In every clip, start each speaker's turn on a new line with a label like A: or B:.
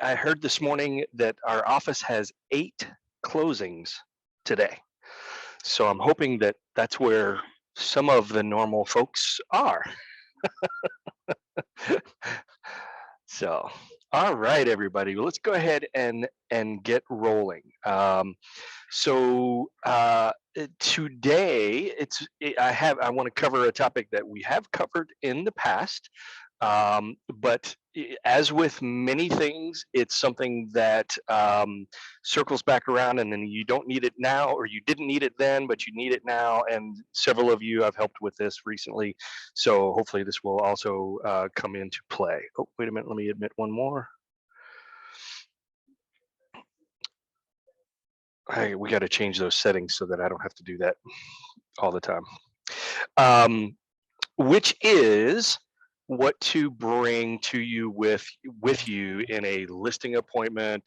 A: I heard this morning that our office has 8 closings today. So I'm hoping that that's where some of the normal folks are. So, all right, everybody, well, let's go ahead and get rolling. Today, I want to cover a topic that we have covered in the past, but as with many things, it's something that circles back around, and then you don't need it now, or you didn't need it then, but you need it now. And several of you I've helped with this recently, so hopefully this will also come into play. Oh, wait a minute, let me admit one more. Hey, we got to change those settings so that I don't have to do that all the time. Which is what to bring to you with you in a listing appointment,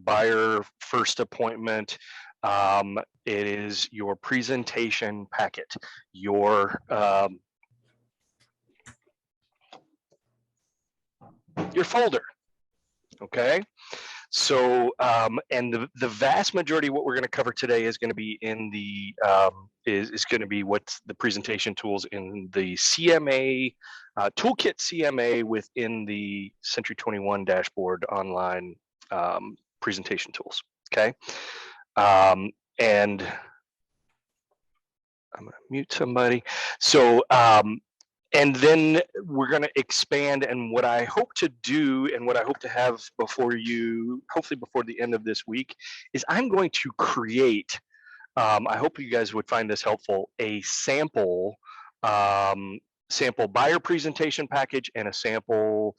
A: buyer first appointment. It is your presentation packet, your folder. Okay. So, and the vast majority of what we're going to cover today is going to be in the is going to be what's the presentation tools in the CMA toolkit CMA within the Century 21 dashboard online presentation tools. Okay, and I'm going to mute somebody. So. And then we're going to expand, and what I hope to do and what I hope to have before you, hopefully before the end of this week, is I'm going to create, I hope you guys would find this helpful, a sample buyer presentation package and a sample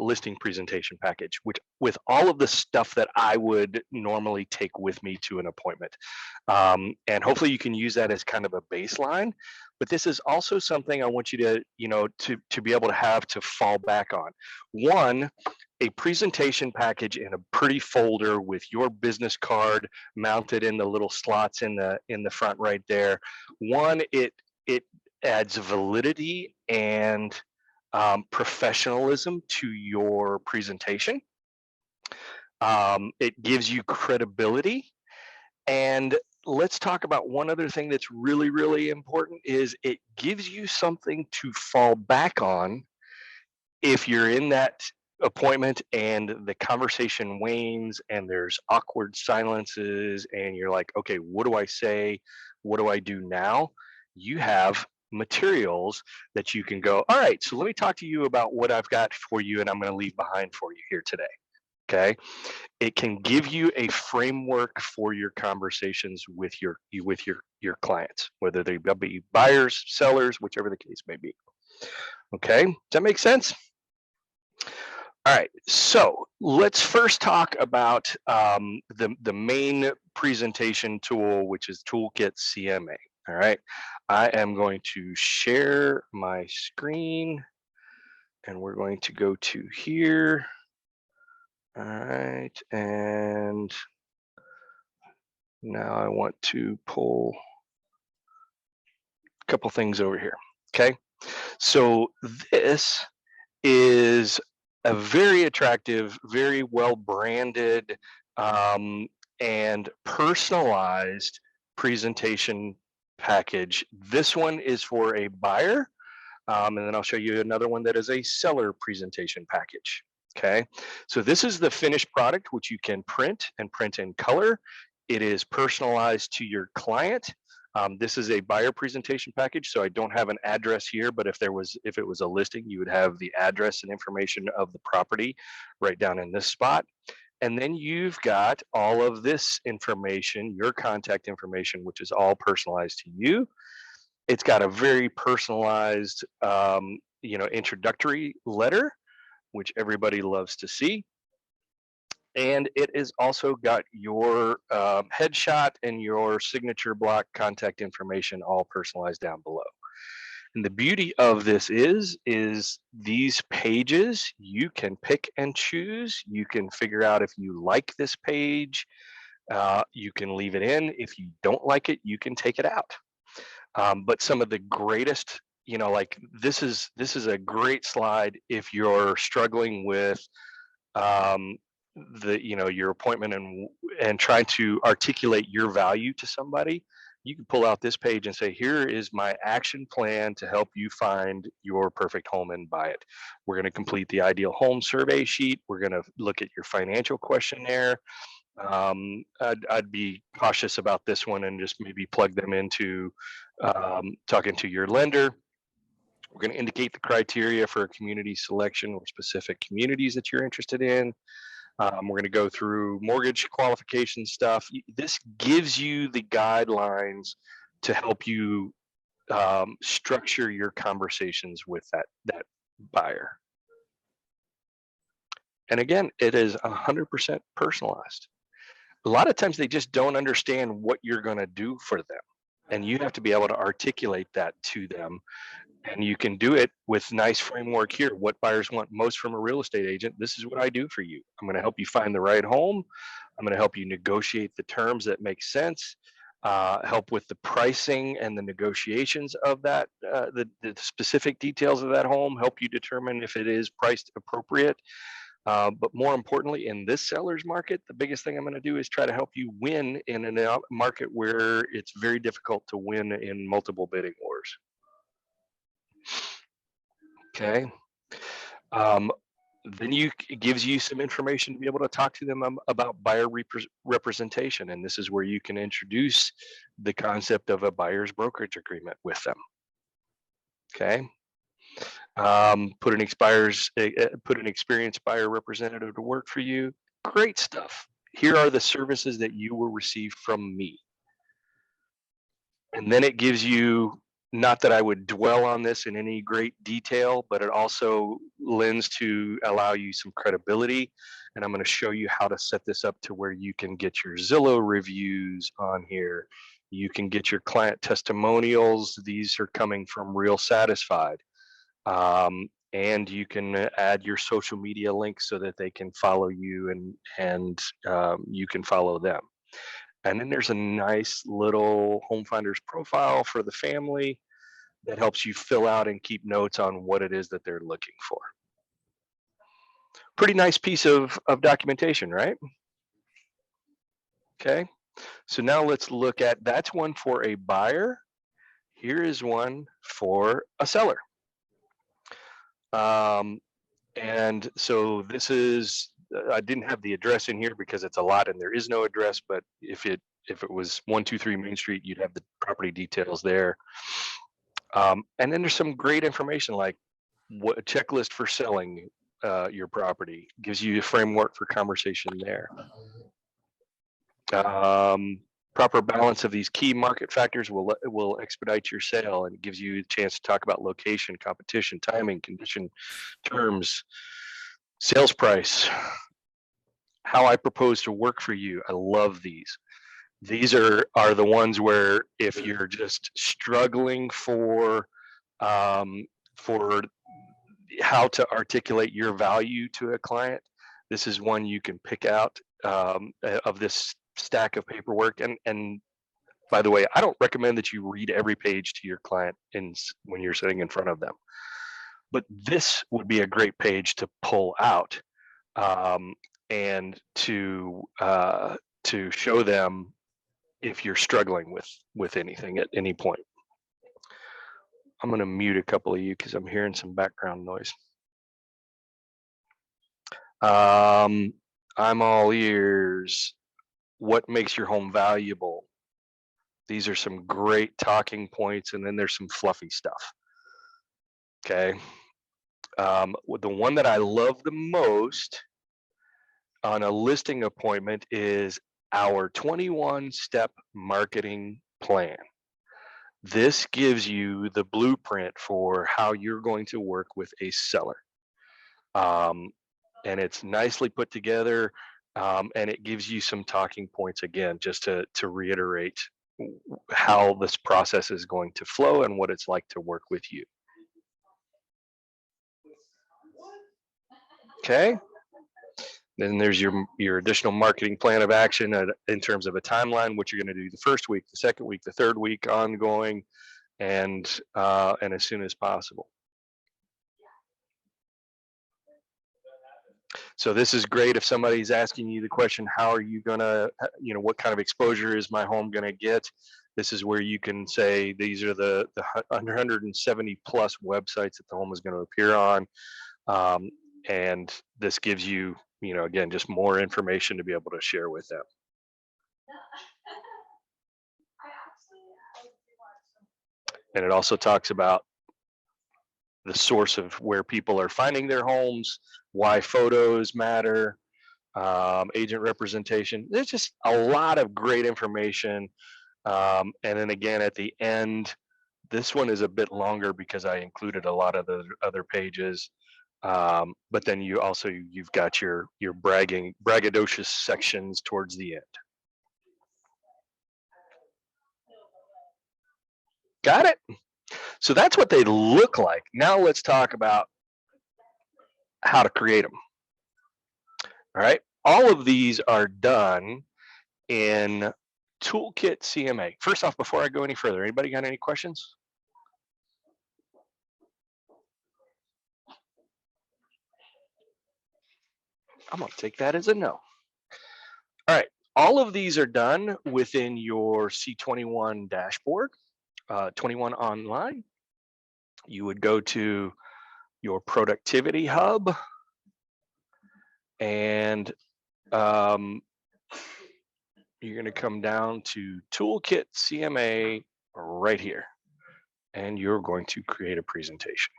A: listing presentation package, which with all of the stuff that I would normally take with me to an appointment. And hopefully you can use that as kind of a baseline. But this is also something I want you to, to be able to have to fall back on. One, a presentation package in a pretty folder with your business card mounted in the little slots in the front right there. One, it adds validity and professionalism to your presentation. It gives you credibility. And let's talk about one other thing that's really, really important is it gives you something to fall back on if you're in that appointment and the conversation wanes and there's awkward silences and you're like, okay, what do I say? What do I do now? You have materials that you can go, all right, so let me talk to you about what I've got for you and I'm going to leave behind for you here today. Okay. It can give you a framework for your conversations with your clients, whether they be buyers, sellers, whichever the case may be. Okay, does that make sense? All right, so let's first talk about the main presentation tool, which is Toolkit CMA. All right, I am going to share my screen and we're going to go to here. All right, and now I want to pull a couple things over here. Okay, so this is a very attractive, very well branded and personalized presentation package. This one is for a buyer, and then I'll show you another one that is a seller presentation package. Okay, so this is the finished product, which you can print and print in color. It is personalized to your client. This is a buyer presentation package, so I don't have an address here, but if it was a listing, you would have the address and information of the property right down in this spot. And then you've got all of this information, your contact information, which is all personalized to you. It's got a very personalized, introductory letter, which everybody loves to see. And it is also got your headshot and your signature block contact information all personalized down below. And the beauty of this is these pages, you can pick and choose. You can figure out if you like this page, you can leave it in. If you don't like it, you can take it out. But some of the greatest, like this is a great slide if you're struggling with your appointment and trying to articulate your value to somebody, you can pull out this page and say, here is my action plan to help you find your perfect home and buy it. We're going to complete the ideal home survey sheet. We're going to look at your financial questionnaire. I'd be cautious about this one and just maybe plug them into talking to your lender. We're going to indicate the criteria for community selection or specific communities that you're interested in. We're going to go through mortgage qualification stuff. This gives you the guidelines to help you structure your conversations with that buyer. And again, it is 100% personalized. A lot of times they just don't understand what you're going to do for them, and you have to be able to articulate that to them. And you can do it with nice framework here. What buyers want most from a real estate agent. This is what I do for you. I'm going to help you find the right home. I'm going to help you negotiate the terms that make sense, help with the pricing and the negotiations of that, the specific details of that home, help you determine if it is priced appropriate. But more importantly, in this seller's market, the biggest thing I'm going to do is try to help you win in a market where it's very difficult to win in multiple bidding wars. Okay. Then it gives you some information to be able to talk to them about buyer representation. And this is where you can introduce the concept of a buyer's brokerage agreement with them. Okay. Put an experienced buyer representative to work for you. Great stuff. Here are the services that you will receive from me. And then it gives you, not that I would dwell on this in any great detail, but it also lends to allow you some credibility. And I'm going to show you how to set this up to where you can get your Zillow reviews on here. You can get your client testimonials. These are coming from Real Satisfied. And you can add your social media links so that they can follow you and you can follow them. And then there's a nice little home finder's profile for the family that helps you fill out and keep notes on what it is that they're looking for. Pretty nice piece of documentation, right? Okay, so now let's look at, that's one for a buyer. Here is one for a seller. And so this is, I didn't have the address in here because it's a lot and there is no address, but if it was 123 Main Street, you'd have the property details there. And then there's some great information like what a checklist for selling your property, gives you a framework for conversation there. Proper balance of these key market factors will expedite your sale, and it gives you a chance to talk about location, competition, timing, condition, terms, sales price, how I propose to work for you. I love these. These are the ones where if you're just struggling for how to articulate your value to a client, this is one you can pick out of this stack of paperwork. And by the way, I don't recommend that you read every page to your client when you're sitting in front of them, but this would be a great page to pull out and to show them if you're struggling with anything at any point. I'm going to mute a couple of you because I'm hearing some background noise. I'm all ears. What makes your home valuable? These are some great talking points, and then there's some fluffy stuff. Okay. The one that I love the most on a listing appointment is our 21-step marketing plan. This gives you the blueprint for how you're going to work with a seller. And it's nicely put together, and it gives you some talking points again, just to reiterate how this process is going to flow and what it's like to work with you. Okay. Then there's your additional marketing plan of action in terms of a timeline, what you're going to do the first week, the second week, the third week, ongoing, and as soon as possible. So this is great if somebody's asking you the question, how are you gonna, what kind of exposure is my home gonna get? This is where you can say these are the 170 plus websites that the home is going to appear on, um, and this gives you, again, just more information to be able to share with them. And it also talks about the source of where people are finding their homes, why photos matter, agent representation. There's just a lot of great information. And then again, at the end, this one is a bit longer because I included a lot of the other pages. But then you've got your braggadocious sections towards the end. Got it? So that's what they look like. Now let's talk about how to create them. All right. All of these are done in Toolkit CMA. First off, before I go any further, anybody got any questions? I'm going to take that as a no. All right. All of these are done within your C21 dashboard, 21 online. You would go to your productivity hub, and you're going to come down to Toolkit CMA right here, and you're going to create a presentation.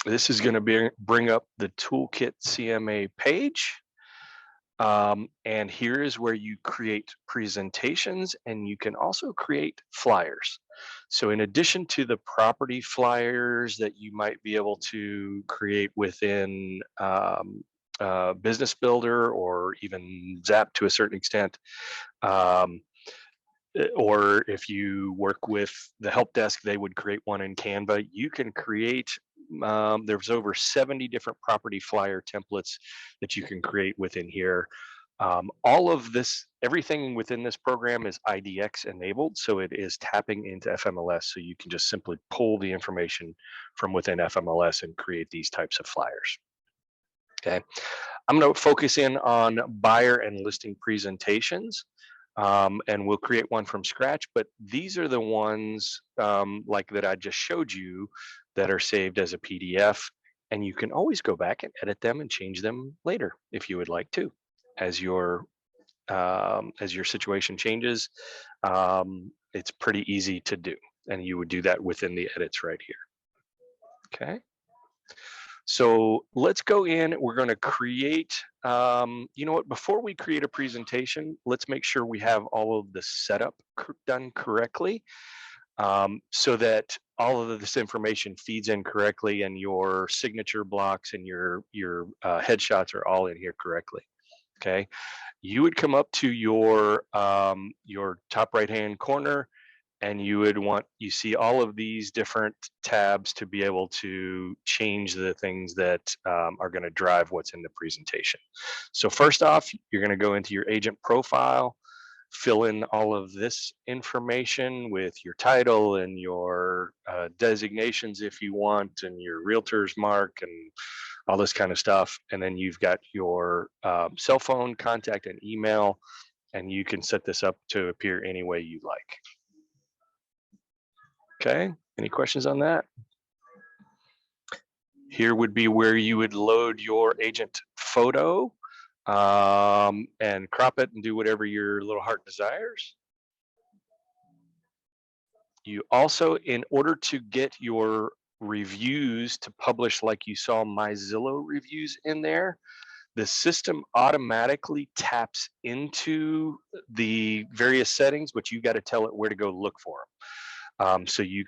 A: This is going to bring up the Toolkit CMA page. And here is where you create presentations, and you can also create flyers. So in addition to the property flyers that you might be able to create within Business Builder or even Zap to a certain extent, or if you work with the help desk, they would create one in Canva. You can create, there's over 70 different property flyer templates that you can create within here. All of this, everything within this program is IDX enabled, so it is tapping into FMLS, so you can just simply pull the information from within FMLS and create these types of flyers. Okay, I'm going to focus in on buyer and listing presentations. And we'll create one from scratch, but these are the ones like that I just showed you that are saved as a PDF, and you can always go back and edit them and change them later if you would like to, as your situation changes. It's pretty easy to do, and you would do that within the edits right here. Okay. So let's go in. We're going to create, you know what, before we create a presentation, let's make sure we have all of the setup done correctly, so that all of this information feeds in correctly and your signature blocks and your headshots are all in here correctly. Okay. You would come up to your top right-hand corner, and you see all of these different tabs to be able to change the things that are going to drive what's in the presentation. So first off, you're going to go into your agent profile, fill in all of this information with your title and your designations if you want, and your realtor's mark and all this kind of stuff. And then you've got your cell phone contact and email, and you can set this up to appear any way you like. Okay, any questions on that? Here would be where you would load your agent photo and crop it and do whatever your little heart desires. You also, in order to get your reviews to publish like you saw my Zillow reviews in there, the system automatically taps into the various settings, but you got to tell it where to go look for them. So you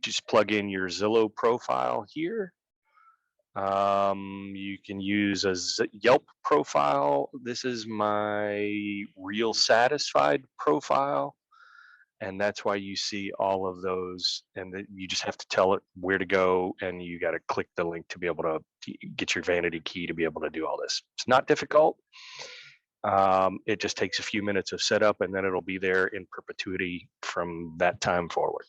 A: just plug in your Zillow profile here. You can use a Yelp profile. This is my Real Satisfied profile. And that's why you see all of those, and you just have to tell it where to go, and you got to click the link to be able to get your vanity key to be able to do all this. It's not difficult. It just takes a few minutes of setup, and then it'll be there in perpetuity from that time forward.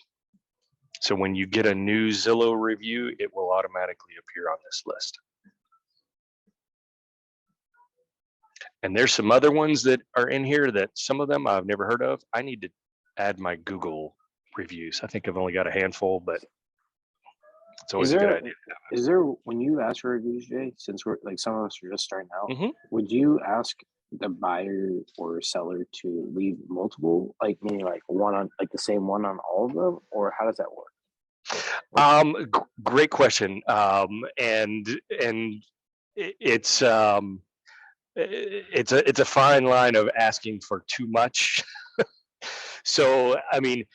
A: So when you get a new Zillow review, it will automatically appear on this list. And there's some other ones that are in here that some of them I've never heard of. I need to add my Google reviews. I think I've only got a handful, but it's always a good idea.
B: Is there, when you ask for reviews, Jay, since we're like some of us are just starting out,
A: Mm-hmm.
B: would you ask the buyer or seller to leave multiple, like meaning like one on, like the same one on all of them, or how does that work?
A: Great question. And it's a fine line of asking for too much. So, I mean,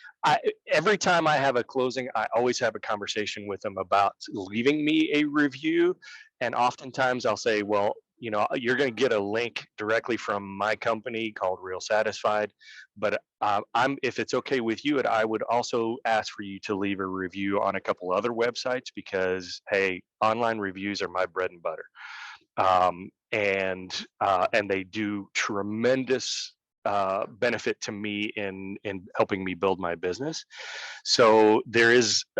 A: every time I have a closing, I always have a conversation with them about leaving me a review. And oftentimes I'll say, well, you know, you're going to get a link directly from my company called Real Satisfied. But if it's okay with you, I would also ask for you to leave a review on a couple other websites because, hey, online reviews are my bread and butter. And they do tremendous benefit to me in helping me build my business. So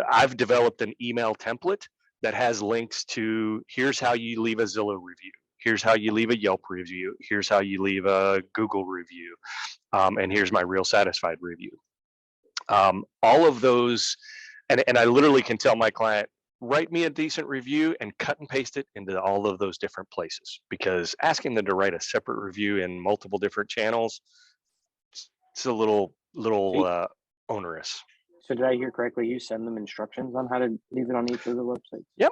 A: I've developed an email template that has links to here's how you leave a Zillow review, here's how you leave a Yelp review, here's how you leave a Google review, and here's my Real Satisfied review. All of those, and I literally can tell my client, write me a decent review and cut and paste it into all of those different places, because asking them to write a separate review in multiple different channels, it's a little onerous.
B: So did I hear correctly? You send them instructions on how to leave it on each of the websites?
A: Yep.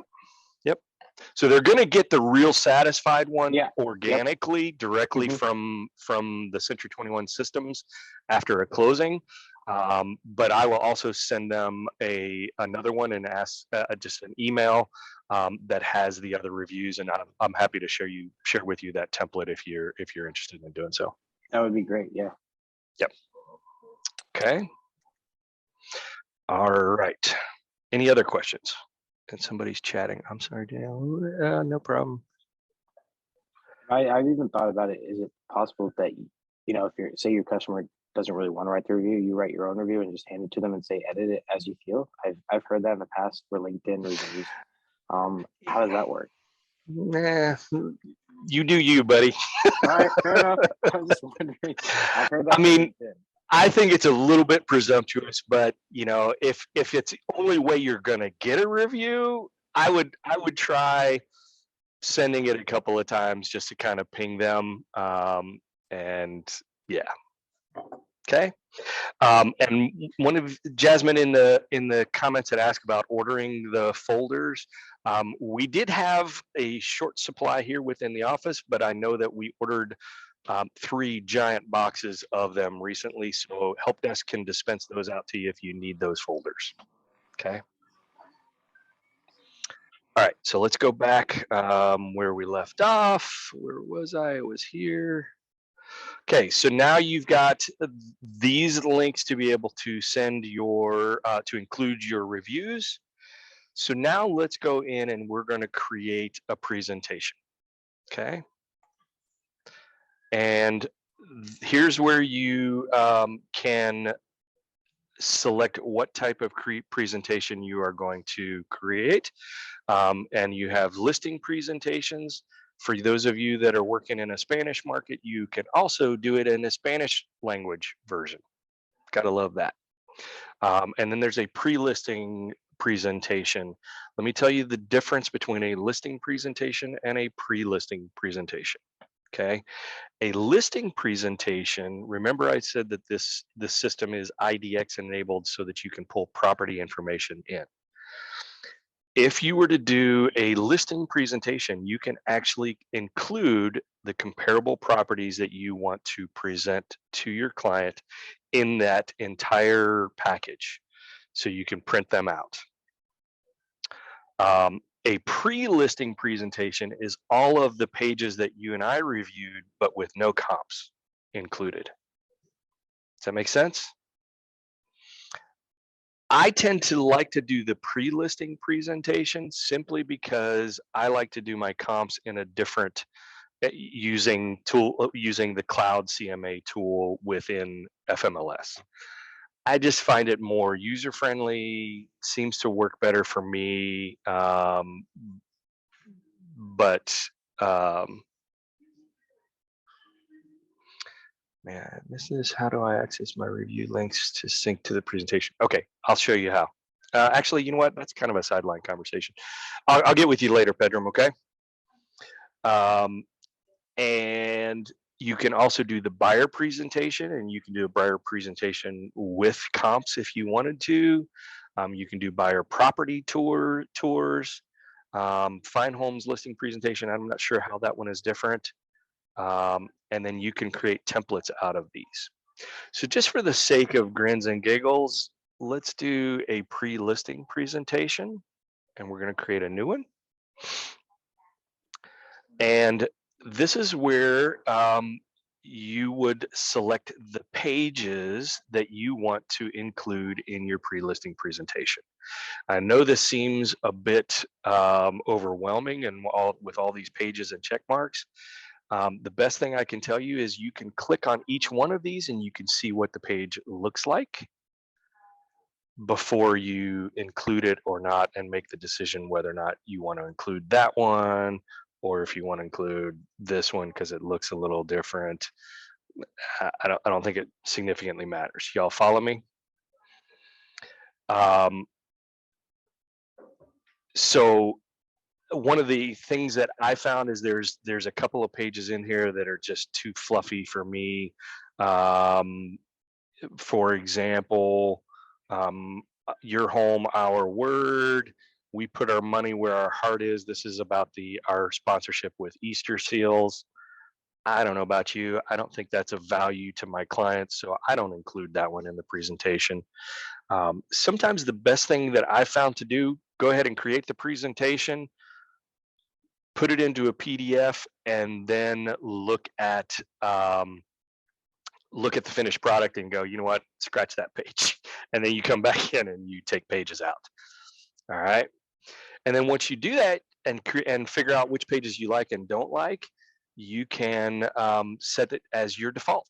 A: So they're going to get the Real Satisfied one organically, directly
B: Mm-hmm.
A: from the Century 21 systems after a closing. But I will also send them another one and ask just an email that has the other reviews, and I'm happy to share with you that template if you're interested in doing so.
B: That would be great. Yeah.
A: Yep. Okay. All right. Any other questions? And somebody's chatting. I'm sorry, Dale. No problem.
B: I've even thought about it. Is it possible that, you know, if say your customer doesn't really want to write the review, you write your own review and just hand it to them and say, edit it as you feel? I've heard that in the past for LinkedIn reviews. How does that work?
A: Nah, you do you, buddy.
B: All right, fair enough. I was just wondering. I've heard that.
A: I mean, I think it's a little bit presumptuous, but you know, if it's the only way you're gonna get a review, I would try sending it a couple of times just to kind of ping them. And yeah. Okay. And one of Jasmine in the comments had asked about ordering the folders. We did have a short supply here within the office, but I know that we ordered 3 giant boxes of them recently, so help desk can dispense those out to you if you need those folders. Okay. All right, so let's go back where we left off. Where was I? I was here. Okay, so now you've got these links to be able to send your, to include your reviews. So now let's go in and we're going to create a presentation. Okay. And here's where you can select what type of presentation you are going to create. And you have listing presentations. For those of you that are working in a Spanish market, you can also do it in a Spanish language version. Gotta love that. And then there's a pre-listing presentation. Let me tell you the difference between a listing presentation and a pre-listing presentation. Okay. A listing presentation, remember I said that this system is IDX enabled so that you can pull property information in. If you were to do a listing presentation, you can actually include the comparable properties that you want to present to your client in that entire package. So you can print them out. A pre-listing presentation is all of the pages that you and I reviewed, but with no comps included. Does that make sense? I tend to like to do the pre-listing presentation simply because I like to do my comps in a different, using the cloud CMA tool within FMLS. I just find it more user friendly, seems to work better for me. But um, man, this is how do I access my review links to sync to the presentation? Okay, I'll show you how. Actually, you know what? That's kind of a sideline conversation. I'll get with you later, Pedram. Okay. Um, and you can also do the buyer presentation, and you can do a buyer presentation with comps if you wanted to. You can do buyer property tours, find homes listing presentation. I'm not sure how that one is different. And then you can create templates out of these. So just for the sake of grins and giggles, let's do a pre-listing presentation, and we're going to create a new one. And this is where you would select the pages that you want to include in your pre-listing presentation. I know this seems a bit overwhelming and with all these pages and check marks. The best thing I can tell you is you can click on each one of these and you can see what the page looks like before you include it or not, and make the decision whether or not you want to include that one, or if you want to include this one because it looks a little different. I don't think it significantly matters. Y'all follow me? Um, so one of the things that I found is there's a couple of pages in here that are just too fluffy for me. For example, your home, our word. We put our money where our heart is. This is about our sponsorship with Easter seals. I don't know about you. I don't think that's of value to my clients, so I don't include that one in the presentation. Sometimes the best thing that I found to do, go ahead and create the presentation, put it into a PDF, and then look at the finished product and go, you know what, scratch that page. And then you come back in and you take pages out. All right. And then once you do that and figure out which pages you like and don't like, you can set it as your default.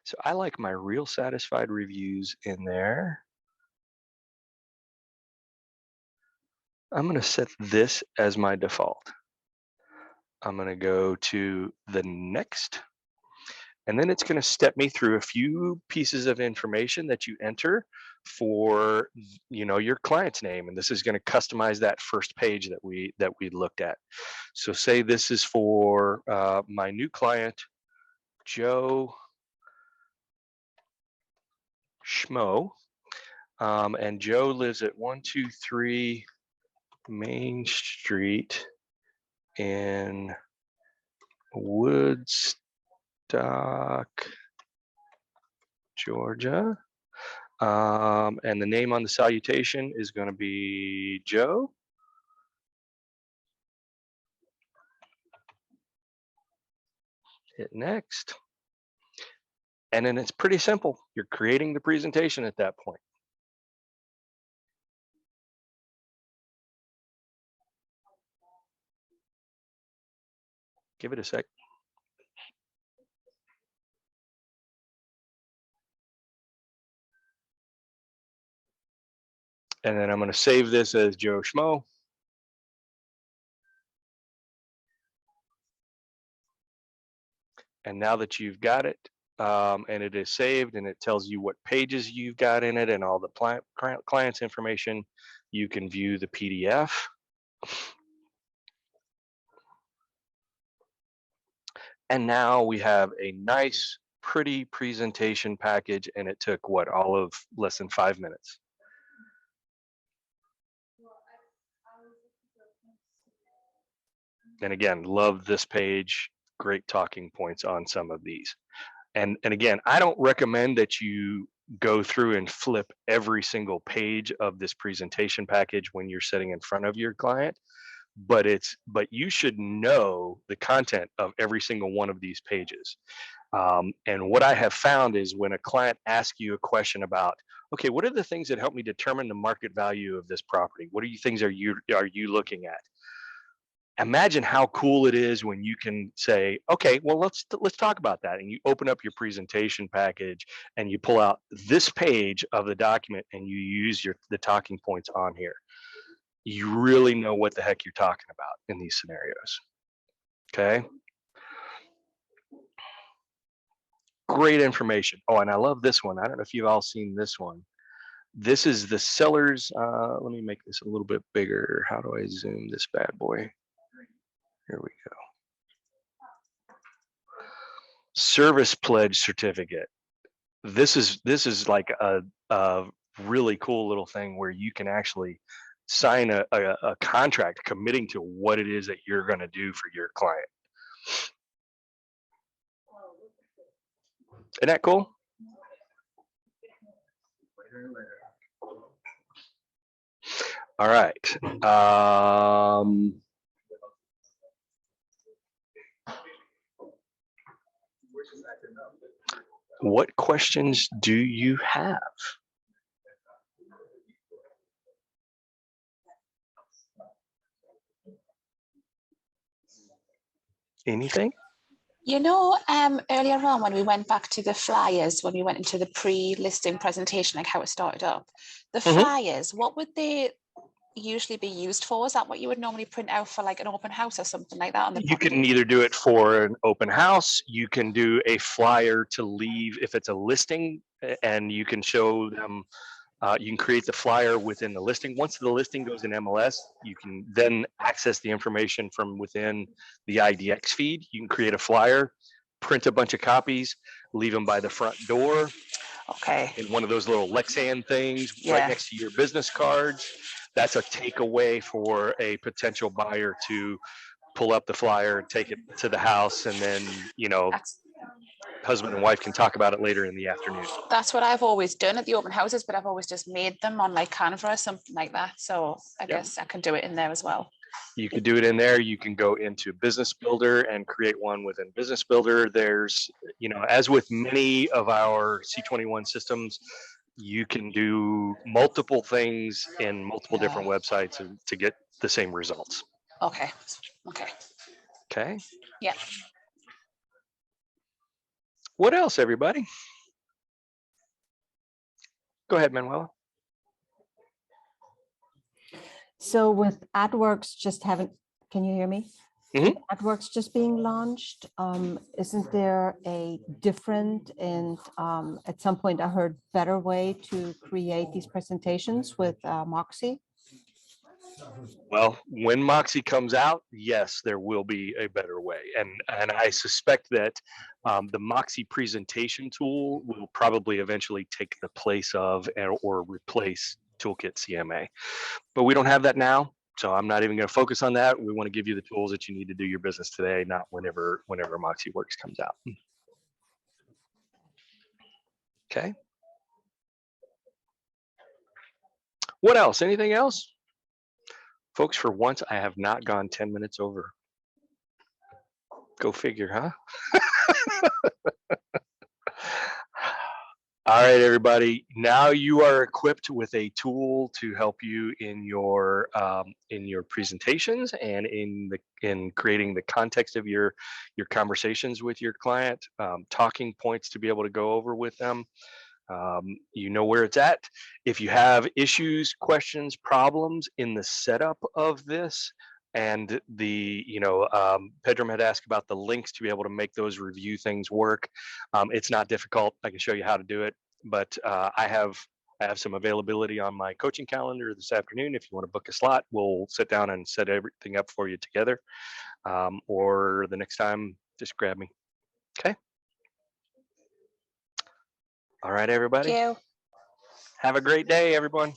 A: So I like my real satisfied reviews in there. I'm going to set this as my default. I'm going to go to the next. And then it's going to step me through a few pieces of information that you enter for your client's name, and this is going to customize that first page that we looked at. So say this is for my new client, Joe Schmo, and Joe lives at 123 Main Street in Woodstock, Georgia. And the name on the salutation is going to be Joe. Hit next. And then it's pretty simple. You're creating the presentation at that point. Give it a sec. And then I'm going to save this as Joe Schmo. And now that you've got it, and it is saved, and it tells you what pages you've got in it and all the client's information, you can view the PDF. And now we have a nice, pretty presentation package, and it took what, all of less than 5 minutes. And again, love this page. Great talking points on some of these. And again, I don't recommend that you go through and flip every single page of this presentation package when you're sitting in front of your client, but you should know the content of every single one of these pages. And what I have found is when a client asks you a question about, okay, what are the things that help me determine the market value of this property? What things are you looking at? Imagine how cool it is when you can say, okay, well, let's talk about that. And you open up your presentation package and you pull out this page of the document and you use the talking points on here. You really know what the heck you're talking about in these scenarios. Okay. Great information. Oh, and I love this one. I don't know if you've all seen this one. This is the seller's, let me make this a little bit bigger. How do I zoom this bad boy? Here we go. Service pledge certificate. This is like a really cool little thing where you can actually sign a contract committing to what it is that you're going to do for your client. Isn't that cool? All right. What questions do you have? Anything?
C: You know, earlier on when we went back to the flyers, when we went into the pre-listing presentation, like how it started up, the flyers, what would they usually be used for? Is that what you would normally print out for like an open house or something like that on the property?
A: You can either do it for an open house, you can do a flyer to leave if it's a listing, and you can show them, you can create the flyer within the listing. Once the listing goes in MLS, you can then access the information from within the IDX feed. You can create a flyer, print a bunch of copies, leave them by the front door.
C: Okay.
A: In one of those little Lexan things right next to your business cards. That's a takeaway for a potential buyer to pull up the flyer and take it to the house, and then, you know, husband and wife can talk about it later in the afternoon.
C: That's what I've always done at the open houses, but I've always just made them on like Canva or something like that. So I guess I can do it in there as well.
A: You could do it in there. You can go into Business Builder and create one within Business Builder. There's, you know, as with many of our C21 systems, you can do multiple things in multiple different websites to get the same results.
C: Okay. Okay.
A: Okay.
C: Yeah.
A: What else, everybody? Go ahead, Manuela.
D: So with AdWorks just can you hear me? AdWorks just being launched, isn't there a different and at some point I heard better way to create these presentations with Moxie?
A: Well, when Moxie comes out, yes, there will be a better way. And I suspect that the Moxie presentation tool will probably eventually take the place of or replace Toolkit CMA. But we don't have that now, so I'm not even going to focus on that. We want to give you the tools that you need to do your business today, not whenever Moxie Works comes out. Okay. What else? Anything else? Folks, for once, I have not gone 10 minutes over. Go figure, huh? All right, everybody. Now you are equipped with a tool to help you in your presentations and in creating the context of your conversations with your client, talking points to be able to go over with them. You know where it's at. If you have issues, questions, problems in the setup of this, and Pedram had asked about the links to be able to make those review things work. It's not difficult. I can show you how to do it, but I have some availability on my coaching calendar this afternoon. If you want to book a slot, we'll sit down and set everything up for you together. Or the next time, just grab me. Okay. All right, everybody.
C: Thank you.
A: Have a great day, everyone.